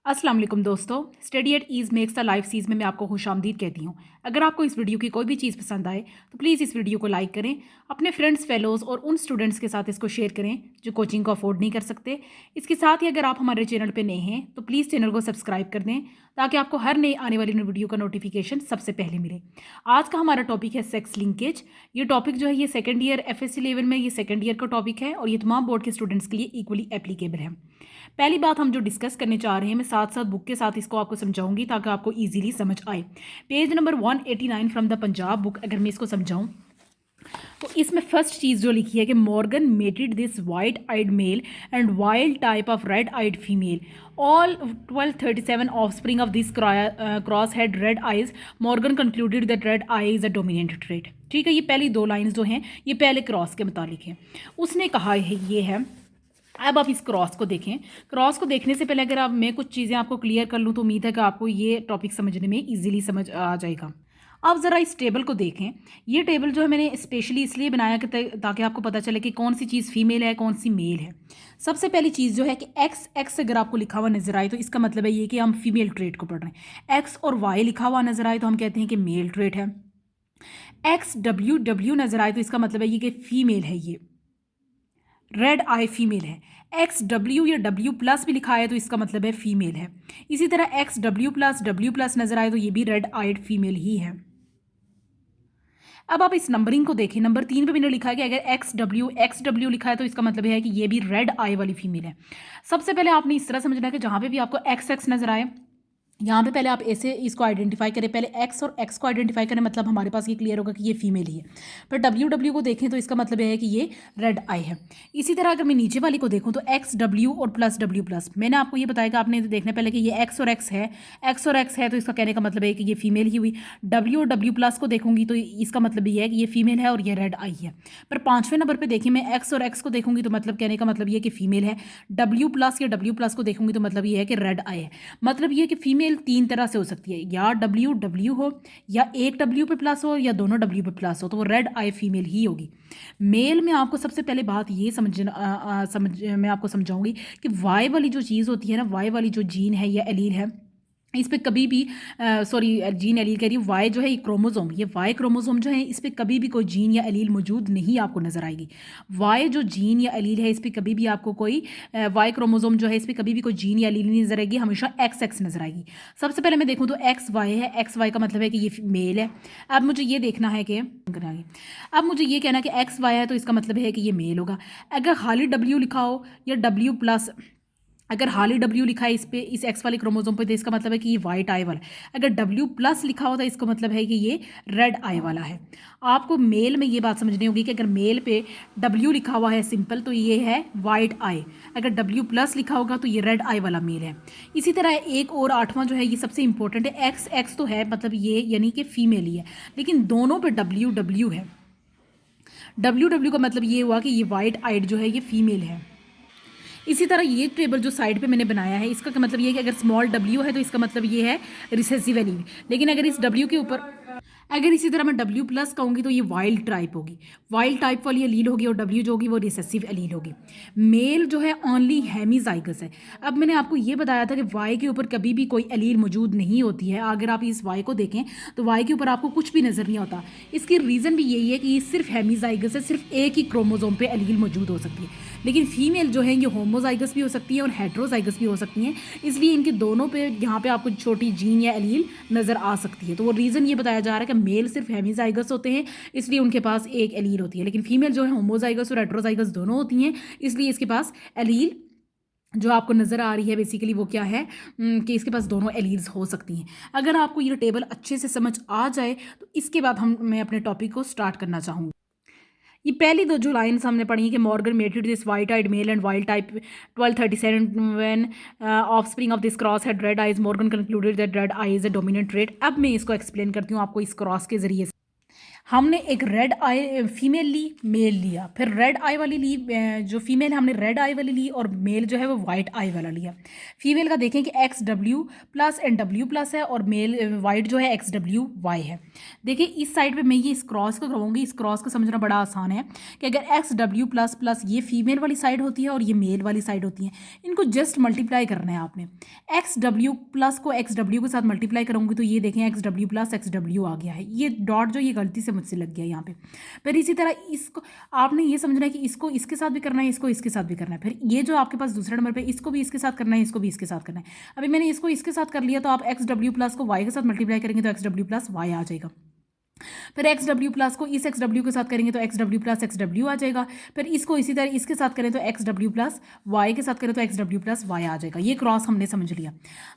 अस्सलाम वालेकुम दोस्तों। Study at ease makes the life sees में मैं आपको खुशामदीद कहती हूँ। अगर आपको इस वीडियो की कोई भी चीज़ पसंद आए तो प्लीज़ इस वीडियो को लाइक करें, अपने फ्रेंड्स फेलोज़ और उन स्टूडेंट्स के साथ इसको शेयर करें जो कोचिंग को अफोर्ड नहीं कर सकते। इसके साथ ही अगर आप हमारे चैनल पे नए हैं तो प्लीज़ चैनल को सब्सक्राइब कर दें ताकि आपको हर नई आने वाली वीडियो का नोटिफिकेशन सबसे पहले मिले। आज का हमारा टॉपिक है सेक्स लिंकेज। ये टॉपिक जो है ये सेकेंड ईयर FSC लेवल में ये सेकेंड ईयर का टॉपिक है और ये तमाम बोर्ड के स्टूडेंट्स के लिए इक्वली एप्लीकेबल है। पहली बात हम जो डिस्कस करने चाह रहे हैं, मैं साथ साथ बुक के साथ इसको आपको समझाऊंगी ताकि आपको इजीली समझ आए। Page number 189 from the Punjab book अगर मैं इसको समझाऊं तो इसमें फर्स्ट चीज़ जो लिखी है कि Morgan mated this white eyed male and wild type of red eyed female all 1237 offspring of this cross had red eyes. Morgan concluded that red eye is a dominant trait. ठीक है, ये पहली दो lines जो हैं ये पहले cross के मुतालिक हैं। उसने कहा है ये है। अब आप इस क्रॉस को देखें। क्रॉस को देखने से पहले अगर आप मैं कुछ चीज़ें आपको क्लियर कर लूँ तो उम्मीद है कि आपको ये टॉपिक समझने में इजीली समझ आ जाएगा। आप ज़रा इस टेबल को देखें। ये टेबल जो है मैंने स्पेशली इसलिए बनाया कि ताकि आपको पता चले कि कौन सी चीज़ फीमेल है कौन सी मेल है। सबसे पहली चीज़ जो है कि एक्स एक्स अगर आपको लिखा हुआ नजर आए तो इसका मतलब है ये कि हम फीमेल ट्रेट को पढ़ रहे हैं। एक्स और वाई लिखा हुआ नजर आए तो हम कहते हैं कि मेल ट्रेट है। एक्स डब्ल्यू डब्ल्यू नजर आए तो इसका मतलब है ये कि फीमेल है, ये रेड आई फीमेल है। एक्स डब्ल्यू या डब्ल्यू प्लस भी लिखा है तो इसका मतलब है फीमेल है। इसी तरह एक्स डब्ल्यू प्लस नजर आए तो ये भी रेड आइड फीमेल ही है। अब आप इस नंबरिंग को देखें। नंबर 3 पे मैंने लिखा है कि अगर एक्स डब्ल्यू लिखा है तो इसका मतलब है कि ये भी रेड आई वाली फीमेल है। सबसे पहले आपने इस तरह समझना है कि जहाँ पे भी आपको एक्स एक्स नजर आए यहाँ पे पहले आप ऐसे इसको आइडेंटिफाई करें। पहले एक्स और एक्स को आइडेंटिफाई करें, मतलब हमारे पास ये क्लियर होगा कि ये फीमेल ही है। पर डब्ल्यू डब्ल्यू को देखें तो इसका मतलब है कि ये रेड आई है। इसी तरह अगर मैं नीचे वाली को देखूँ तो एक्स डब्ल्यू और प्लस डब्ल्यू प्लस, मैंने आपको ये बताया कि आपने देखना पहले कि ये एक्स और एक्स है। एक्स और एक्स है तो इसका कहने का मतलब है कि ये फीमेल ही हुई। डब्ल्यू और डब्ल्यू प्लस को देखूंगी तो इसका मतलब ये है कि ये फीमेल है और ये रेड आई है। पर 5वें नंबर पर देखिए, मैं एक्स और एक्स को देखूंगी तो मतलब कहने का मतलब ये कि फीमेल है। डब्ल्यू प्लस या डब्ल्यू प्लस को देखूंगी तो मतलब ये है कि रेड आई है। मतलब ये कि फीमेल 3 तरह से हो सकती है, या डब्ल्यू डब्ल्यू हो, या एक डब्ल्यू पे प्लस हो, या दोनों डब्ल्यू पे प्लस हो, तो वो रेड आई फीमेल ही होगी। मेल में आपको सबसे पहले बात ये मैं आपको समझाऊंगी कि वाई वाली जो चीज़ होती है ना, वाई वाली जो जीन है या एलील है, इस पे कभी भी सॉरी जीन एलील कह रही हूँ, वाई जो है ये क्रोमोसोम, ये वाई क्रोमोसोम जो है इस पे कभी भी कोई जीन या एलील मौजूद नहीं आपको नजर आएगी। वाई जो जीन या एलील है इस पे कभी भी आपको कोई वाई क्रोमोसोम जो है इस पे कभी भी कोई जीन या एलील नहीं नजर आएगी, हमेशा एक्स एक्स नजर आएगी। सबसे पहले मैं देखूँ तो एक्स वाई है। एक्स वाई का मतलब है कि ये मेल है। अब मुझे ये देखना है कि अब मुझे ये कहना है कि एक्स वाई है तो इसका मतलब है कि ये मेल होगा। अगर खाली डब्ल्यू लिखा हो या डब्ल्यू प्लस, अगर हाली डब्ल्यू लिखा है इस पे इस एक्स वाले क्रोमोसोम पे तो इसका मतलब है कि ये वाइट आई वाला है। अगर डब्ल्यू प्लस लिखा हो तो इसका मतलब है कि ये रेड आई वाला है। आपको मेल में ये बात समझनी होगी कि अगर मेल पे डब्ल्यू लिखा हुआ है सिंपल तो ये है वाइट आई। अगर डब्ल्यू प्लस लिखा होगा तो ये रेड आई वाला मेल है। इसी तरह एक और 8वां जो है ये सबसे इंपॉर्टेंट है। एक्स एक्स तो है, मतलब ये यानी कि फीमेल ही है, लेकिन दोनों पे डब्ल्यू डब्ल्यू है। डब्ल्यू डब्ल्यू का मतलब ये हुआ कि ये वाइट आइड जो है ये फीमेल है। इसी तरह ये टेबल जो साइड पे मैंने बनाया है इसका मतलब ये है कि अगर स्मॉल डब्ल्यू है तो इसका मतलब ये है रिसेसिव एलील। लेकिन अगर इस डब्ल्यू के ऊपर अगर इसी तरह मैं डब्ल्यू प्लस कहूँगी तो ये वाइल्ड टाइप होगी, वाइल्ड टाइप वाली एलील होगी, और डब्ल्यू जो होगी वो रिसेसिव एलील होगी। मेल जो है ओनली हेमीजाइगस है। अब मैंने आपको ये बताया था कि वाई के ऊपर कभी भी कोई एलील मौजूद नहीं होती है। अगर आप इस वाई को देखें तो वाई के ऊपर आपको कुछ भी नज़र नहीं होता। इसकी रीज़न भी यही है कि ये सिर्फ हेमीजाइगस है, सिर्फ एक ही क्रोमोसोम पे एलील मौजूद हो सकती है। लेकिन फीमेल जो है ये होमोजाइगस भी हो सकती है और हेट्रोजाइगस भी हो सकती हैं, इसलिए इनके दोनों पे यहाँ पे आपको छोटी जीन या एलील नज़र आ सकती है। तो वो रीज़न ये बताया जा रहा है कि मेल सिर्फ हेमीजाइगस होते हैं इसलिए उनके पास एक एलील होती है, लेकिन फीमेल जो है होमोजाइगस और हेट्रोजाइगस दोनों होती हैं, इसलिए इसके पास एलील जो आपको नज़र आ रही है बेसिकली वो क्या है कि इसके पास दोनों एलील्स हो सकती हैं। अगर आपको ये टेबल अच्छे से समझ आ जाए तो इसके बाद मैं अपने टॉपिक को स्टार्ट करना चाहूँगी। ये पहली दो जो लाइन्स हमने पढ़ी कि Morgan mated this white eyed male and wild type 1237 when offspring of this cross had red eyes, Morgan concluded that red eye is a dominant trait. अब मैं इसको एक्सप्लेन करती हूँ आपको इस क्रॉस के जरिए से। हमने एक रेड आई फीमेल ली, मेल लिया, फिर रेड आई वाली ली, जो फीमेल है हमने रेड आई वाली ली, और मेल जो है वो वाइट आई वाला लिया। फीमेल का देखें कि x W plus and W plus है, और मेल वाइट जो है एक्स डब्ल्यू वाई है। देखिए इस साइड पे मैं ये इस क्रॉस को कहूँगी, इस क्रॉस को समझना बड़ा आसान है कि अगर एक्स डब्ल्यू प्लस प्लस ये फीमेल वाली साइड होती है और ये मेल वाली साइड होती है, इनको जस्ट मल्टीप्लाई करना है आपने। एक्स डब्ल्यू प्लस को एक्स डब्ल्यू के साथ मल्टीप्लाई करूँगी तो ये देखें X W plus X W आ गया है, ये डॉट जो ये गलती से मुझसे लग गया यहाँ पे। फिर इसी तरह इसको आपने ये समझना है कि इसको इसके साथ भी करना है, इसको इसके साथ भी करना है। फिर ये जो आपके पास दूसरे नंबर पे, इसको भी इसके साथ करना है, इसको भी इसके साथ करना है। अभी मैंने इसको इसके साथ कर लिया, तो आप एक्स डब्ल्यू प्लस को वाई के साथ मल्टीप्लाई करेंगे तो एक्स डब्ल्यू प्लस वाई आ जाएगा। फिर एक्स डब्ल्यू प्लस को इस एक्स डब्ल्यू के साथ करेंगे तो X W plus X W आ जाएगा। फिर इसको इसी तरह इसके साथ करें तो एक्स डब्ल्यू प्लस वाई के साथ करें तो एक्स डब्ल्यू प्लस वाई आ जाएगा। ये क्रॉस हमने समझ लिया।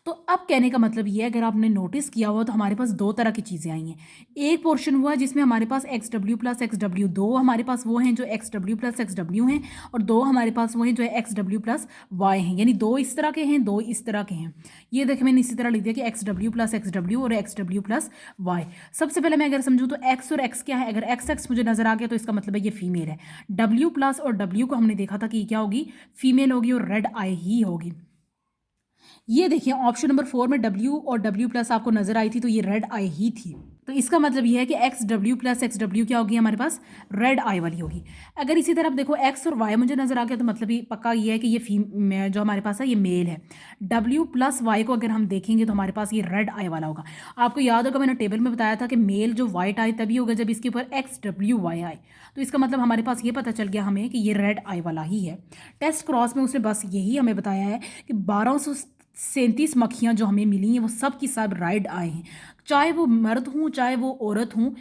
तो अब कहने का मतलब ये है, अगर आपने नोटिस किया हुआ तो हमारे पास दो तरह की चीज़ें आई हैं। एक पोर्शन हुआ जिसमें हमारे पास X W plus X W, दो हमारे पास वो हैं जो X W plus X W हैं, और दो हमारे पास वो हैं जो है एक्स डब्ल्यू प्लस वाई हैं, यानी दो इस तरह के हैं, दो इस तरह के हैं। ये देखिए मैंने इसी तरह लिख दिया कि x W plus X W और एक्स डब्ल्यू प्लस वाई। सबसे पहले मैं अगर समझूँ तो एक्स और एक्स क्या है, अगर एक्स एक्स मुझे नजर आ गया तो इसका मतलब है ये फीमेल है। डब्ल्यू प्लस और डब्ल्यू को हमने देखा था कि क्या होगी, फीमेल होगी और रेड आई ही होगी। ये देखिए ऑप्शन नंबर 4 में डब्ल्यू और डब्ल्यू प्लस आपको नजर आई थी, तो ये रेड आई ही थी। तो इसका मतलब ये है कि x W plus X W क्या होगी, हमारे पास रेड आई वाली होगी। अगर इसी तरह देखो एक्स और वाई मुझे नजर आ गया तो मतलब ये पक्का ये है कि ये जो हमारे पास है ये मेल है। डब्ल्यू प्लस वाई को अगर हम देखेंगे तो हमारे पास ये रेड आई वाला होगा। आपको याद होगा मैंने टेबल में बताया था कि मेल जो वाइट आई तभी होगा जब इसके ऊपर एक्स डब्ल्यू वाई आए। तो इसका मतलब हमारे पास ये पता चल गया हमें कि ये रेड आई वाला ही है। टेस्ट क्रॉस में उसने बस यही हमें बताया है कि 1237 मक्खियाँ जो हमें मिली हैं वो सब की सब रेड आए हैं, चाहे वो मर्द हूँ चाहे वो औरत हूँ।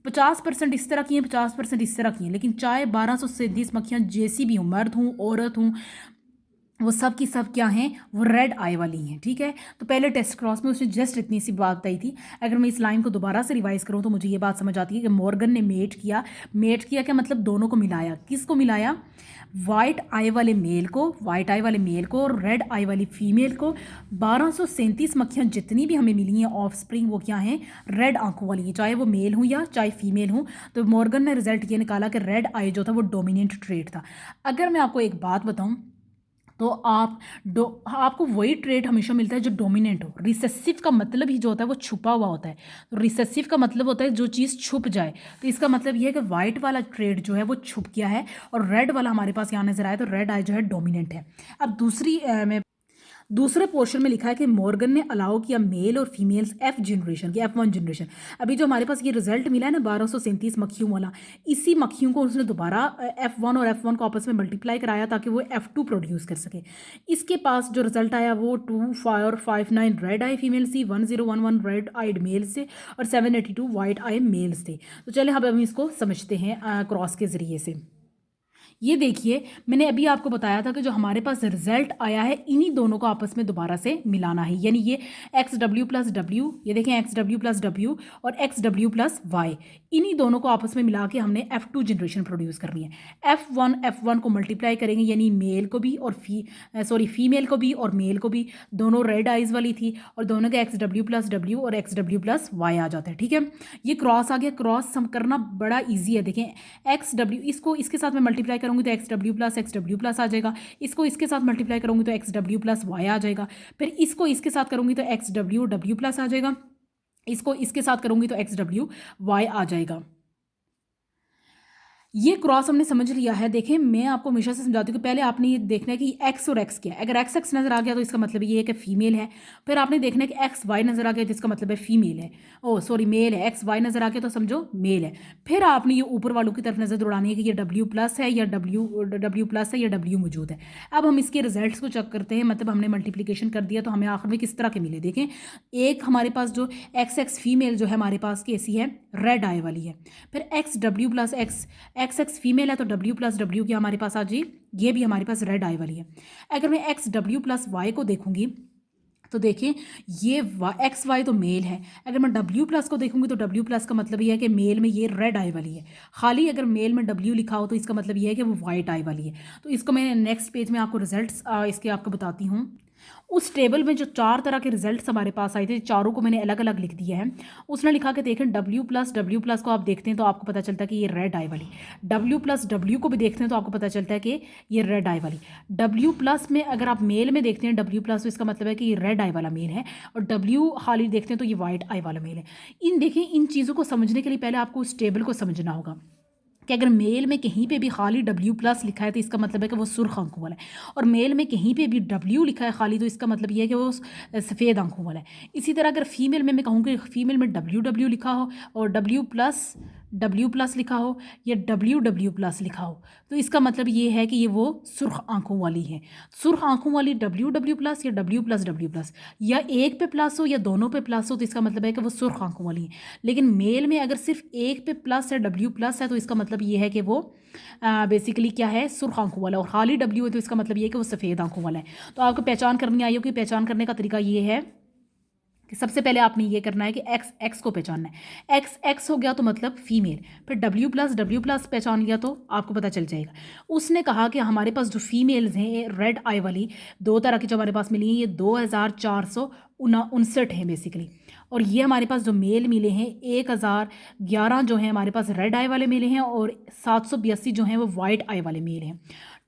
50% इस तरह की हैं, 50% इस तरह की हैं, लेकिन चाहे 1237 मक्खियाँ जैसी भी हों, मर्द हूँ औरत हूँ, वो सब की सब क्या हैं, वो रेड आई वाली हैं। ठीक है, तो पहले टेस्ट क्रॉस में उसने जस्ट इतनी सी बात बताई थी। अगर मैं इस लाइन को दोबारा से रिवाइज करूँ तो मुझे ये बात समझ आती है कि मॉर्गन ने मेट किया क्या मतलब दोनों को मिलाया। किसको मिलाया, वाइट आई वाले मेल को और रेड आई वाली फीमेल को। 1237 मक्खियाँ जितनी भी हमें मिली हैं ऑफ स्प्रिंग वो क्या हैं, रेड आंखों वाली हैं, चाहे वो मेल हूँ या चाहे फीमेल हूँ। तो मॉर्गन ने रिजल्ट ये निकाला कि रेड आई जो था वो डोमिनेंट ट्रेट था। अगर मैं आपको एक बात बताऊँ तो आपको वही ट्रेट हमेशा मिलता है जो डोमिनेंट हो। रिसेसिव का मतलब ही जो होता है वो छुपा हुआ होता है। तो रिसेसिव का मतलब होता है जो चीज़ छुप जाए। तो इसका मतलब ये है कि वाइट वाला ट्रेट जो है वो छुप गया है और रेड वाला हमारे पास यहाँ नजर आया, तो रेड आई जो है डोमिनेंट है। अब मैं दूसरे पोर्शन में लिखा है कि मॉर्गन ने अलाउ किया मेल और फीमेल्स F F1 जनरेशन। अभी जो हमारे पास ये रिजल्ट मिला है ना 1237 मक्खियों वाला, इसी मक्खियों को उसने दोबारा F1 और F1 को आपस में मल्टीप्लाई कराया ताकि वो F2 प्रोड्यूस कर सके। इसके पास जो रिजल्ट आया वो 2459 रेड आई फीमेल्स थी, 1011 रेड आइड मेल्स थे और 782 वाइट आई मेल्स थे। तो चले अब हम इसको समझते हैं क्रॉस के ज़रिए से। ये देखिए मैंने अभी आपको बताया था कि जो हमारे पास रिजल्ट आया है इन्हीं दोनों को आपस में दोबारा से मिलाना है, यानी ये एक्स डब्ल्यू प्लस डब्ल्यू, ये देखें एक्स डब्ल्यू प्लस डब्ल्यू और एक्स डब्ल्यू प्लस वाई, इन्हीं दोनों को आपस में मिला के हमने F2 जनरेशन प्रोड्यूस करनी है। F1 को मल्टीप्लाई करेंगे, यानी मेल को भी और फीमेल को भी और मेल को भी, दोनों रेड आइज वाली थी और दोनों के एक्स डब्ल्यू प्लस डब्ल्यू और एक्स डब्ल्यू प्लस वाई आ जाता है। ठीक है, ये क्रॉस आ गया। क्रॉस सम करना बड़ा ईजी है। देखें एक्स डब्ल्यू, इसको इसके साथ मैं मल्टीप्लाई करूँगी तो एक्स डब्ल्यू प्लस आ जाएगा। इसको इसके साथ मल्टीप्लाई करूँगी तो एक्स डब्ल्यू प्लस वाई आ जाएगा। फिर इसको इसके साथ करूँगी तो एक्स डब्ल्यू प्लस आ जाएगा। इसको इसके साथ करूँगी तो एक्स डब्ल्यू वाई आ जाएगा। ये क्रॉस हमने समझ लिया है। देखें मैं आपको हमेशा से समझाती हूँ कि पहले आपने ये देखना है कि एक्स और एक्स क्या है। अगर एक्स एक्स नज़र आ गया तो इसका मतलब ये है कि फीमेल है। फिर आपने देखना है कि एक्स वाई नज़र आ गया तो इसका मतलब है फीमेल है, मेल है। एक्स वाई नज़र आ गया तो समझो मेल है। फिर आपने ये ऊपर वालों की तरफ नज़र दौड़ानी है कि ये डब्ल्यू प्लस है या डब्ल्यू प्लस है या डब्ल्यू मौजूद है। अब हम इसके रिजल्ट्स को चेक करते हैं, मतलब हमने मल्टीप्लिकेशन कर दिया तो हमें आखिर में किस तरह के मिले। देखें एक हमारे पास जो एक्स एक्स फीमेल जो है हमारे पास कैसी है, रेड आई वाली है। फिर x W plus x x female है तो डब्ल्यू प्लस डब्ल्यू की हमारे पास आ जाए, ये भी हमारे पास रेड आई वाली है। अगर मैं एक्स डब्ल्यू प्लस वाई को देखूंगी तो देखें ये एक्स वाई तो मेल है। अगर मैं डब्ल्यू प्लस को देखूंगी तो डब्ल्यू प्लस का मतलब ये है कि मेल में ये रेड आई वाली है। खाली अगर मेल में डब्ल्यू लिखा हो तो इसका मतलब ये है कि वो वाइट आई वाली है। तो इसको मैं नेक्स्ट पेज में आपको रिजल्ट्स इसके आपको बताती हूँ। उस टेबल में जो 4 तरह के रिजल्ट्स हमारे पास आए थे, चारों को मैंने अलग अलग लिख दिया है। उसने लिखा कि देखें W+W+ को आप देखते हैं तो आपको पता चलता है कि ये रेड आई वाली, W+W को भी देखते हैं तो आपको पता चलता है कि ये रेड आई वाली। W+ में अगर आप मेल में देखते हैं W+, तो इसका मतलब है कि ये रेड आई वाला मेल है, और W खाली देखते हैं तो ये वाइट आई वाला मेल है। देखें, इन चीज़ों को समझने के लिए पहले आपको उस टेबल को समझना होगा कि अगर मेल में कहीं पे भी खाली W+ लिखा है तो इसका मतलब है कि वो सुर्ख आंखों वाला है, और मेल में कहीं पे भी W लिखा है खाली तो इसका मतलब ये है कि वो सफ़ेद आंखों वाला है। इसी तरह अगर फीमेल में मैं कहूँ कि फीमेल में WW लिखा हो और W+ लिखा हो या WW+ लिखा हो तो इसका मतलब ये है कि ये वो सुर्ख आंखों वाली है। सुर्ख आंखों वाली WW+ या W+W+, या एक पे प्लस हो या दोनों पे प्लस हो तो इसका मतलब है कि वो सुर्ख आंखों वाली है। लेकिन मेल में अगर सिर्फ एक पे प्लस है, W+ है, तो इसका मतलब ये है कि वो बेसिकली क्या है, सुर्ख आंखों वाला, और खाली W है तो इसका मतलब ये है कि वो सफ़ेद आंखों वाला है। तो आपको पहचान करनी आई हो कि पहचान करने का तरीका ये है कि सबसे पहले आपने ये करना है कि X को पहचानना है। X हो गया तो मतलब फीमेल, फिर W+W+ पहचान लिया तो आपको पता चल जाएगा। उसने कहा कि हमारे पास जो फीमेल्स हैं रेड आई वाली, 2 तरह की जो हमारे पास मिली हैं, ये 2459 हैं बेसिकली, और ये हमारे पास जो मेल मिले हैं 1011 जो हैं हमारे पास रेड आई वाले मिले हैं, और 782 जो हैं वो वाइट आई वाले मेल हैं।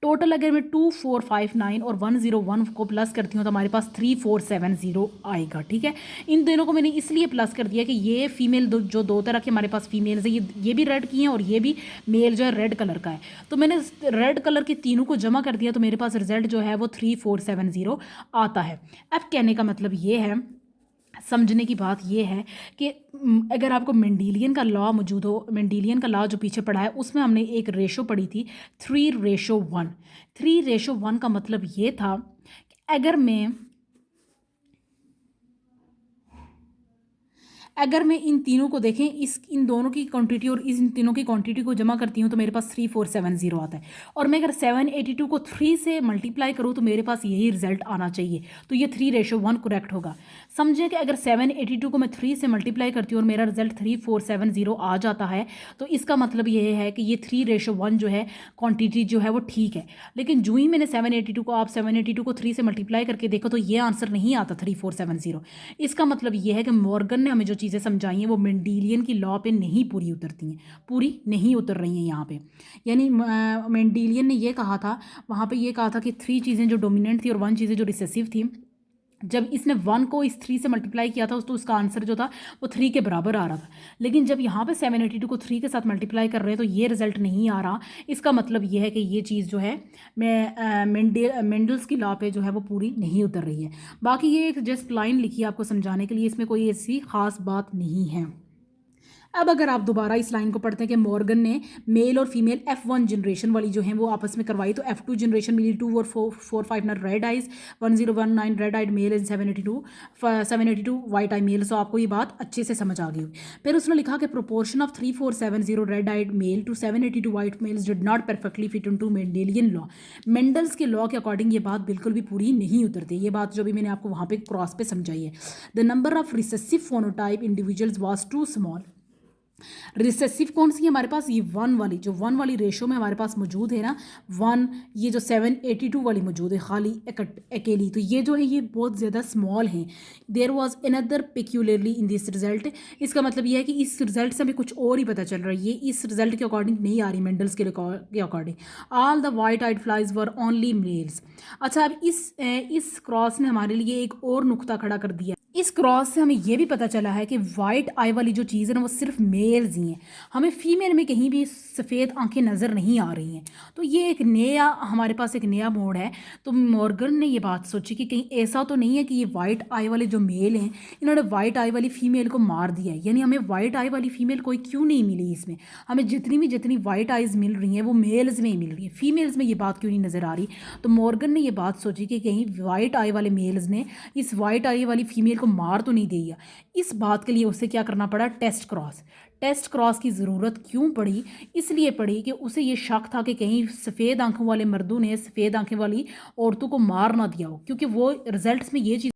टोटल अगर मैं 2459 और 101 को प्लस करती हूँ तो हमारे पास 3470 आएगा। ठीक है, इन दोनों को मैंने इसलिए प्लस कर दिया कि ये फीमेल जो 2 तरह के हमारे पास फीमेल्स हैं, ये भी रेड की हैं और ये भी मेल जो है रेड कलर का है, तो मैंने रेड कलर के तीनों को जमा कर दिया तो मेरे पास रिजल्ट जो है वो 3470 आता है। अब कहने का मतलब ये है, समझने की बात यह है कि अगर आपको मेंडेलियन का लॉ मौजूद हो, मेंडेलियन का लॉ जो पीछे पढ़ा है उसमें हमने एक रेशो पढ़ी थी 3:1। 3:1 का मतलब ये था कि अगर मैं इन तीनों को देखें, इन दोनों की क्वांटिटी और इन तीनों की क्वांटिटी को जमा करती हूँ तो मेरे पास 3470 आता है, और मैं अगर 782 को 3 से मल्टीप्लाई करूँ तो मेरे पास यही रिजल्ट आना चाहिए, तो ये 3:1 करेक्ट होगा। समझें कि अगर 782 को मैं 3 से मल्टीप्लाई करती हूँ और मेरा रिजल्ट 3470 आ जाता है तो इसका मतलब ये है कि ये 3:1 जो है क्वान्टिटी जो है वो ठीक है। लेकिन जो ही मैंने 782 को, आप 782 को 3 से मल्टीप्लाई करके देखो तो ये आंसर नहीं आता 3470। इसका मतलब ये है कि मॉर्गन ने हमें जो चीज़ें समझाई हैं वो मेंडेलियन की लॉ पे नहीं पूरी उतरती हैं, पूरी नहीं उतर रही हैं यहाँ पे। यानी मेंडेलियन ने ये कहा था, वहाँ पे ये कहा था कि 3 चीज़ें जो डोमिनेंट थी और 1 चीज़ें जो रिसेसिव थी, जब इसने 1 को इस 3 से मल्टीप्लाई किया था तो उसका आंसर जो था वो 3 के बराबर आ रहा था। लेकिन जब यहाँ पे 782 को 3 के साथ मल्टीप्लाई कर रहे हैं तो ये रिजल्ट नहीं आ रहा। इसका मतलब ये है कि ये चीज़ जो है मेंडल्स की लॉ पे जो है वो पूरी नहीं उतर रही है। बाकी ये एक जस्ट लाइन लिखी है आपको समझाने के लिए, इसमें कोई ऐसी ख़ास बात नहीं है। अब अगर आप दोबारा इस लाइन को पढ़ते हैं कि मॉर्गन ने मेल और फीमेल F1 जनरेशन वाली जो हैं वो आपस में करवाई, तो F2 जनरेशन मिली 2 और 459 red eyes, 1019 red eyed male and 782 white eye male. So आपको ये बात अच्छे से समझ आ गई होगी। फिर उसने लिखा कि proportion of 3470 red eyed male to 782 white males did not perfectly fit into Mendelian law. Mendel's के लॉ के अकॉर्डिंग ये बात बिल्कुल भी पूरी नहीं उतरती। ये बात जो भी मैंने आपको वहाँ पे क्रॉस पे समझाई है। The number of recessive phenotype individuals was too small. Recessive कौन सी है हमारे पास, ये 1 वाली, जो 1 वाली रेशो में हमारे पास मौजूद है ना 1, ये जो 782 वाली मौजूद है खाली अकेली, तो ये जो है ये बहुत ज़्यादा स्मॉल है। There was another peculiarly in this result. इसका मतलब ये है कि इस रिजल्ट से हमें कुछ और ही पता चल रहा है, ये इस रिजल्ट के अकॉर्डिंग नहीं आ रही, मेंडल्स के according. All the white eyed flies were only males. अच्छा, अब इस क्रॉस ने हमारे लिए एक और नुक्ता खड़ा कर दिया। इस क्रॉस से हमें यह भी पता चला है कि वाइट आई वाली जो चीज़ है ना वो सिर्फ मेल्स ही हैं, हमें फीमेल में कहीं भी सफ़ेद आंखें नज़र नहीं आ रही हैं। तो ये एक नया, हमारे पास एक नया मोड़ है। तो मॉर्गन ने ये बात सोची कि कहीं ऐसा तो नहीं है कि ये वाइट आई वाले जो मेल हैं इन्होंने वाइट आई वाली फ़ीमेल को मार दिया है, यानी हमें वाइट आई वाली फ़ीमेल कोई क्यों नहीं मिली इसमें। हमें जितनी वाइट आइज़ मिल रही हैं वो मेल्स में ही मिल रही हैं, फीमेल्स में ये बात क्यों नहीं नज़र आ रही। तो मॉर्गन ने ये बात सोची कि कहीं वाइट आई वाले मेल्स ने इस वाइट आई वाली फ़ीमेल को मार तो नहीं दिया। इस बात के लिए उसे क्या करना पड़ा, टेस्ट क्रॉस की ज़रूरत क्यों पड़ी, इसलिए पड़ी कि उसे ये शक था कि कहीं सफ़ेद आंखों वाले मर्दों ने सफ़ेद आंखें वाली औरतों को मार ना दिया हो, क्योंकि वो रिजल्ट्स में ये चीज़